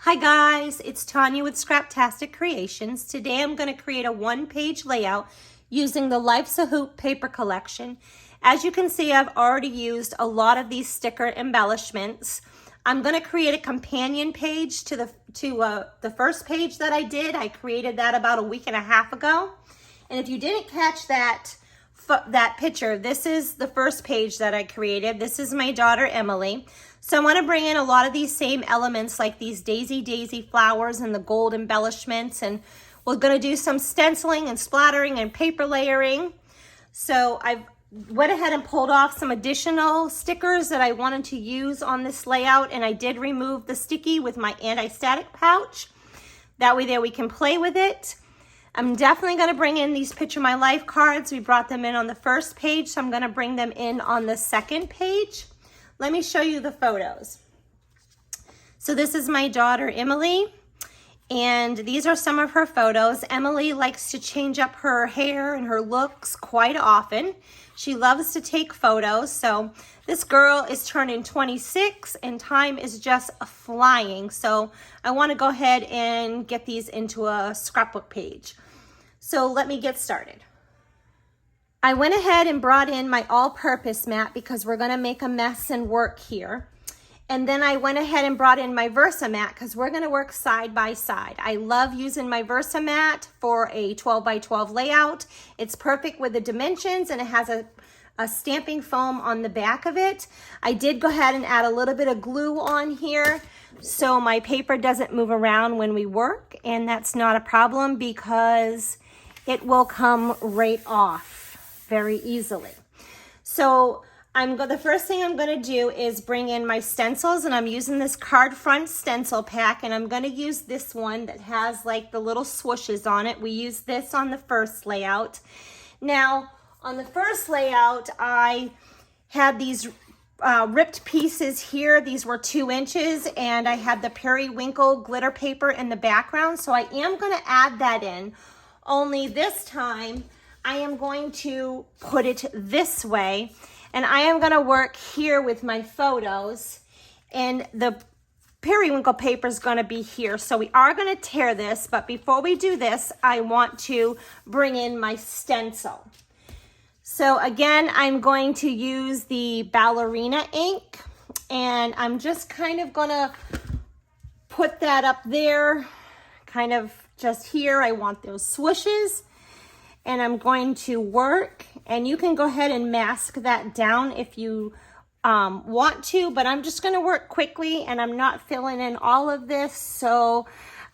Hi guys, it's Tanya with Scraptastic Creations. Today I'm going to create a one-page layout using the Life's a Hoop paper collection. As you can see, I've already used a lot of these sticker embellishments. I'm going to create a companion page to the first page that I did. I created that about a week and a half ago. And if you didn't catch that picture, this is the first page that I created. This is my daughter Emily. So I want to bring in a lot of these same elements like these daisy flowers and the gold embellishments, and we're going to do some stenciling and splattering and paper layering. So I went ahead and pulled off some additional stickers that I wanted to use on this layout, and I did remove the sticky with my anti-static pouch. That way there we can play with it. I'm definitely going to bring in these Picture My Life cards. We brought them in on the first page, so I'm going to bring them in on the second page. Let me show you the photos. So this is my daughter Emily, and these are some of her photos. Emily likes to change up her hair and her looks quite often. She loves to take photos. So this girl is turning 26 and time is just flying. So I want to go ahead and get these into a scrapbook page. So let me get started. I went ahead and brought in my all-purpose mat because we're going to make a mess and work here. And then I went ahead and brought in my Versa mat because we're going to work side by side. I love using my Versa mat for a 12 by 12 layout. It's perfect with the dimensions, and it has a stamping foam on the back of it. I did go ahead and add a little bit of glue on here so my paper doesn't move around when we work, and that's not a problem because it will come right off very easily. So the first thing I'm going to do is bring in my stencils, and I'm using this card front stencil pack, and I'm going to use this one that has like the little swooshes on it. We used this on the first layout. Now on the first layout I had these ripped pieces here. These were 2 inches, and I had the periwinkle glitter paper in the background, so I am going to add that in, only this time I am going to put it this way, and I am going to work here with my photos, and the periwinkle paper is going to be here. So we are going to tear this, but before we do this, I want to bring in my stencil. So again, I'm going to use the ballerina ink, and I'm just kind of going to put that up there, kind of just here. I want those swooshes. And I'm going to work, and you can go ahead and mask that down if you want to, but I'm just going to work quickly, and I'm not filling in all of this, so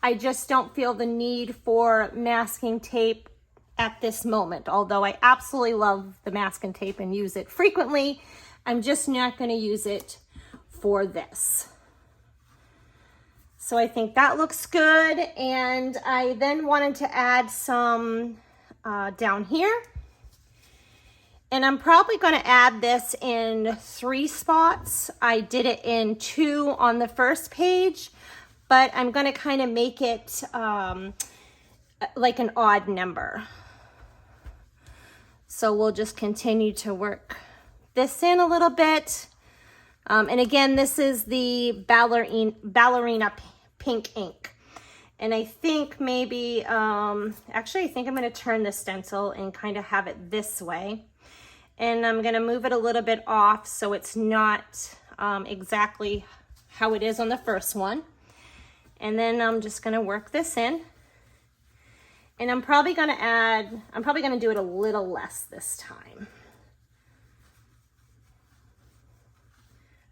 I just don't feel the need for masking tape at this moment. Although I absolutely love the masking tape and use it frequently, I'm just not going to use it for this. So I think that looks good, and I then wanted to add some down here, and I'm probably going to add this in 3 spots. I did it in 2 on the first page, but I'm going to kind of make it like an odd number. So we'll just continue to work this in a little bit, and again, this is the ballerina pink ink. And I think maybe, actually I think I'm going to turn the stencil and kind of have it this way. And I'm going to move it a little bit off so it's not exactly how it is on the first one. And then I'm just going to work this in. And I'm probably going to do it a little less this time.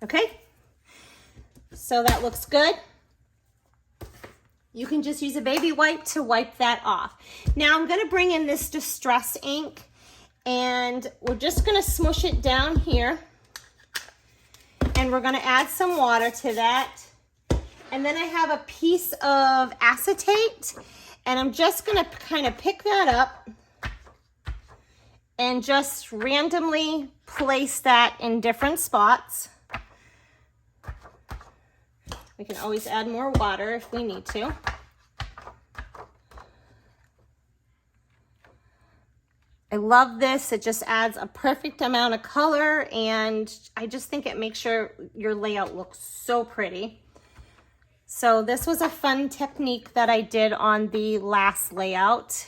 Okay, so that looks good. You can just use a baby wipe to wipe that off. Now I'm going to bring in this distress ink, and we're just going to smush it down here, and we're going to add some water to that. And then I have a piece of acetate, and I'm just going to kind of pick that up and just randomly place that in different spots. We can always add more water if we need to. I love this. It just adds a perfect amount of color, and I just think it makes your layout look so pretty. So this was a fun technique that I did on the last layout.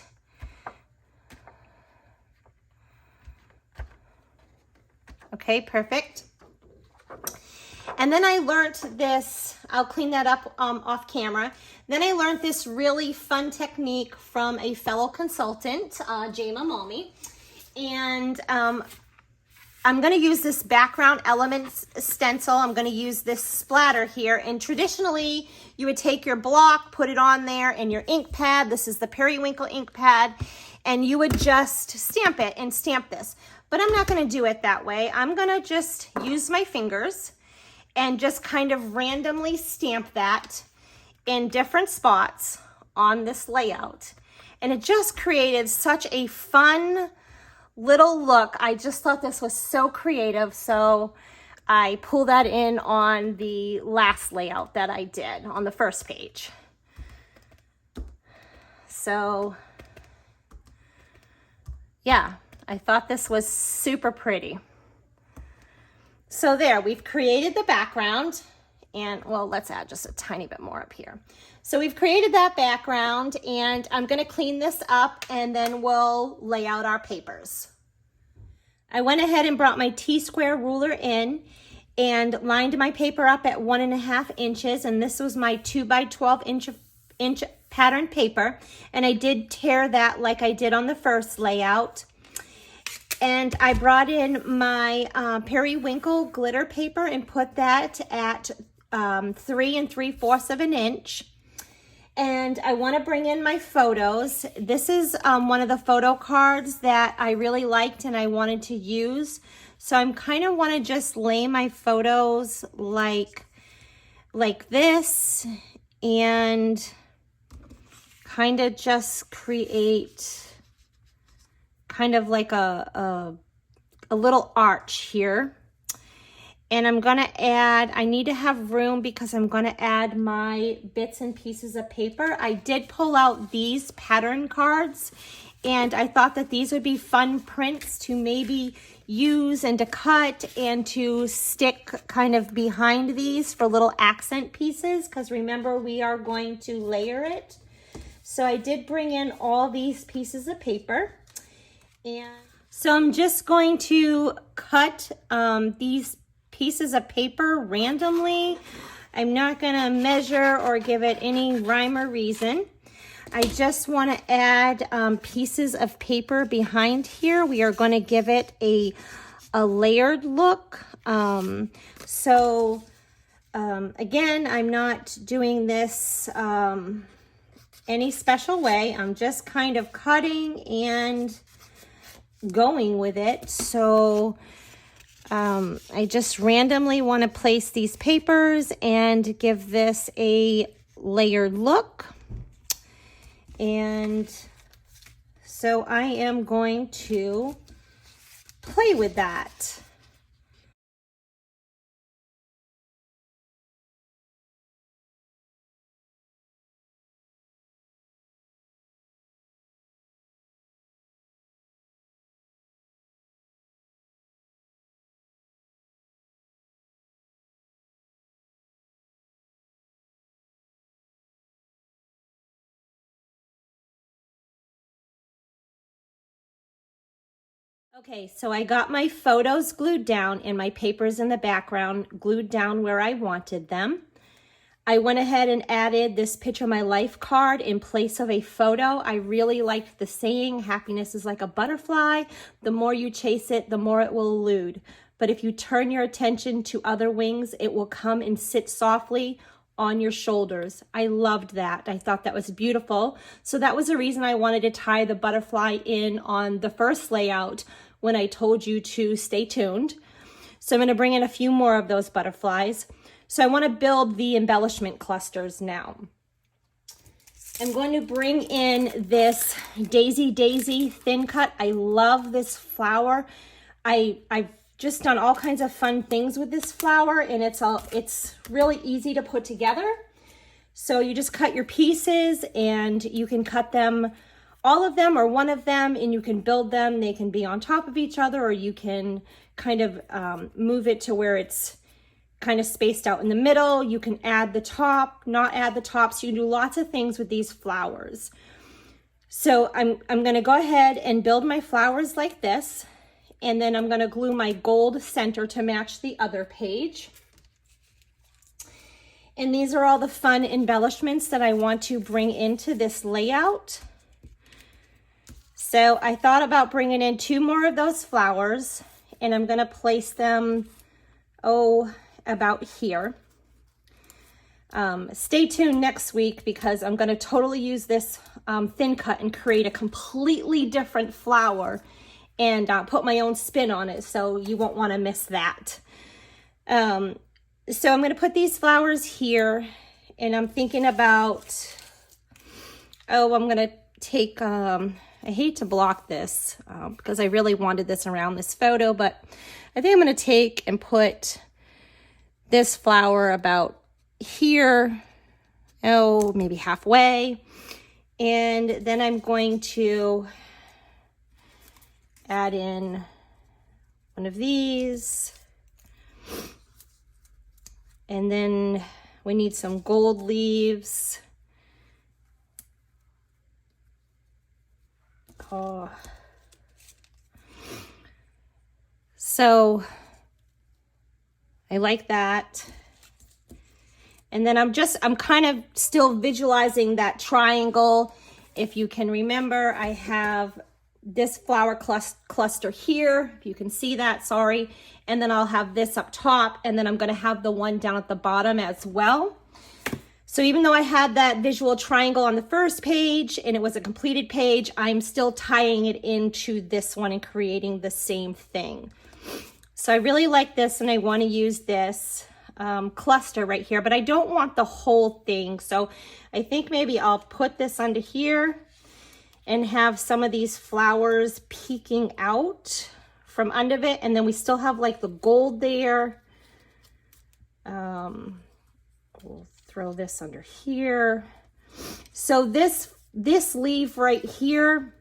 Okay, perfect. And then I learned this, I'll clean that up off camera. Then I learned this really fun technique from a fellow consultant, Jayma Malmy. And I'm gonna use this background elements stencil. I'm gonna use this splatter here. And traditionally, you would take your block, put it on there, and your ink pad. This is the Periwinkle ink pad. And you would just stamp it and stamp this. But I'm not gonna do it that way. I'm gonna just use my fingers and just kind of randomly stamp that in different spots on this layout. And it just created such a fun little look. I just thought this was so creative, so I pulled that in on the last layout that I did on the first page. So yeah, I thought this was super pretty. So there, we've created the background, and well, let's add just a tiny bit more up here. So we've created that background, and I'm gonna clean this up and then we'll lay out our papers. I went ahead and brought my T-square ruler in and lined my paper up at 1.5 inches, and this was my 2 by 12 inch pattern paper, and I did tear that like I did on the first layout. And I brought in my Periwinkle glitter paper and put that at 3 3/4 of an inch. And I want to bring in my photos. This is one of the photo cards that I really liked and I wanted to use. So I'm kind of want to just lay my photos like this and kind of just create kind of like a little arch here. And I'm gonna add, I need to have room because I'm gonna add my bits and pieces of paper. I did pull out these pattern cards, and I thought that these would be fun prints to maybe use and to cut and to stick kind of behind these for little accent pieces, because remember, we are going to layer it. So I did bring in all these pieces of paper. And so I'm just going to cut these pieces of paper randomly. I'm not going to measure or give it any rhyme or reason. I just want to add pieces of paper behind here. We are going to give it a layered look. Again, I'm not doing this any special way. I'm just kind of cutting and going with it. So I just randomly want to place these papers and give this a layered look. And so I am going to play with that. Okay, so I got my photos glued down and my papers in the background glued down where I wanted them. I went ahead and added this picture of my life card in place of a photo. I really liked the saying, happiness is like a butterfly. The more you chase it, the more it will elude. But if you turn your attention to other wings, it will come and sit softly on your shoulders. I loved that. I thought that was beautiful. So that was the reason I wanted to tie the butterfly in on the first layout when I told you to stay tuned. So I'm going to bring in a few more of those butterflies. So I want to build the embellishment clusters now. I'm going to bring in this Daisy thin cut. I love this flower. I've just done all kinds of fun things with this flower, and it's really easy to put together. So you just cut your pieces, and you can cut them, all of them or one of them, and you can build them. They can be on top of each other, or you can kind of move it to where it's kind of spaced out in the middle. You can add the top, not add the top. So you can do lots of things with these flowers. So I'm going to go ahead and build my flowers like this. And then I'm going to glue my gold center to match the other page. And these are all the fun embellishments that I want to bring into this layout. So I thought about bringing in 2 more of those flowers, and I'm going to place them, about here. Stay tuned next week because I'm going to totally use this thin cut and create a completely different flower and put my own spin on it, so you won't want to miss that. So I'm going to put these flowers here, and I'm thinking about, I'm going to take, I hate to block this because I really wanted this around this photo, but I think I'm going to take and put this flower about here, maybe halfway, and then I'm going to add in one of these. And then we need some gold leaves. So I like that. And then I'm kind of still visualizing that triangle. If you can remember, I have this flower cluster here, if you can see that, sorry. And then I'll have this up top, and then I'm gonna have the one down at the bottom as well. So even though I had that visual triangle on the first page and it was a completed page, I'm still tying it into this one and creating the same thing. So I really like this, and I wanna use this cluster right here, but I don't want the whole thing. So I think maybe I'll put this under here and have some of these flowers peeking out from under it, and then we still have like the gold there. We'll throw this under here. So this leaf right here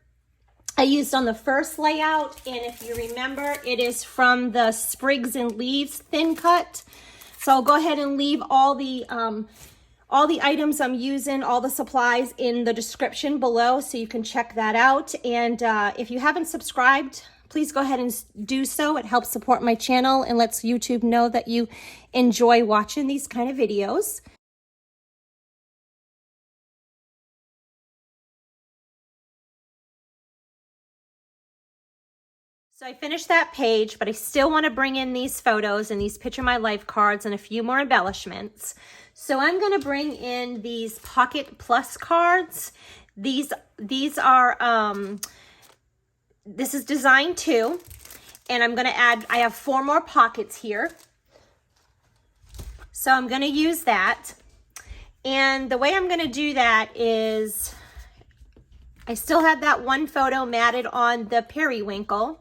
I used on the first layout, and if you remember, it is from the Sprigs and Leaves thin cut. So I'll go ahead and leave all the items I'm using, all the supplies in the description below, so you can check that out. And if you haven't subscribed, please go ahead and do so. It helps support my channel and lets YouTube know that you enjoy watching these kind of videos. So I finished that page, but I still want to bring in these photos and these Picture My Life cards and a few more embellishments. So I'm going to bring in these Pocket Plus cards. These are, this is design 2, and I'm going to add, I have 4 more pockets here. So I'm going to use that. And the way I'm going to do that is, I still have that one photo matted on the periwinkle.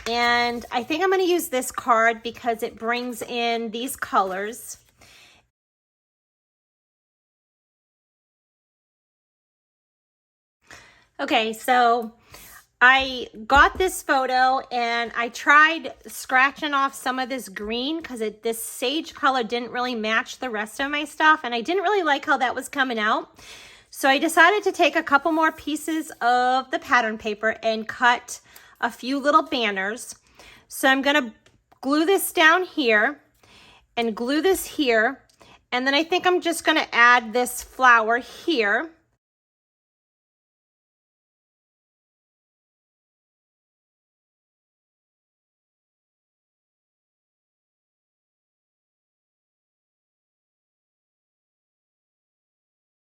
And I think I'm going to use this card because it brings in these colors. Okay, so I got this photo and I tried scratching off some of this green because this sage color didn't really match the rest of my stuff, and I didn't really like how that was coming out. So I decided to take a couple more pieces of the pattern paper and cut a few little banners. So I'm going to glue this down here and glue this here, and then I think I'm just going to add this flower here.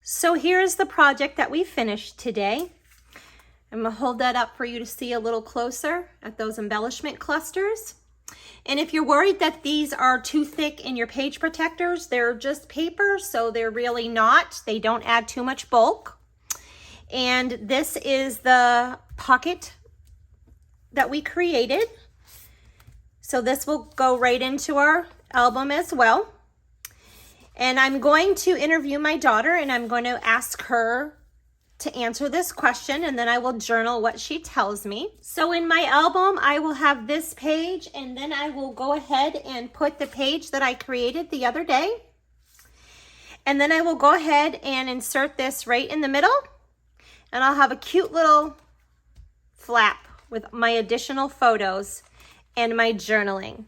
So here's the project that we finished today. I'm going to hold that up for you to see a little closer at those embellishment clusters. And if you're worried that these are too thick in your page protectors, they're just paper, so they're really not. They don't add too much bulk. And this is the pocket that we created. So this will go right into our album as well. And I'm going to interview my daughter, and I'm going to ask her to answer this question, and then I will journal what she tells me. So in my album, I will have this page, and then I will go ahead and put the page that I created the other day. And then I will go ahead and insert this right in the middle, and I'll have a cute little flap with my additional photos and my journaling.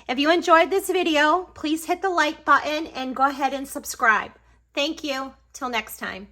If you enjoyed this video, please hit the like button and go ahead and subscribe. Thank you. Till next time.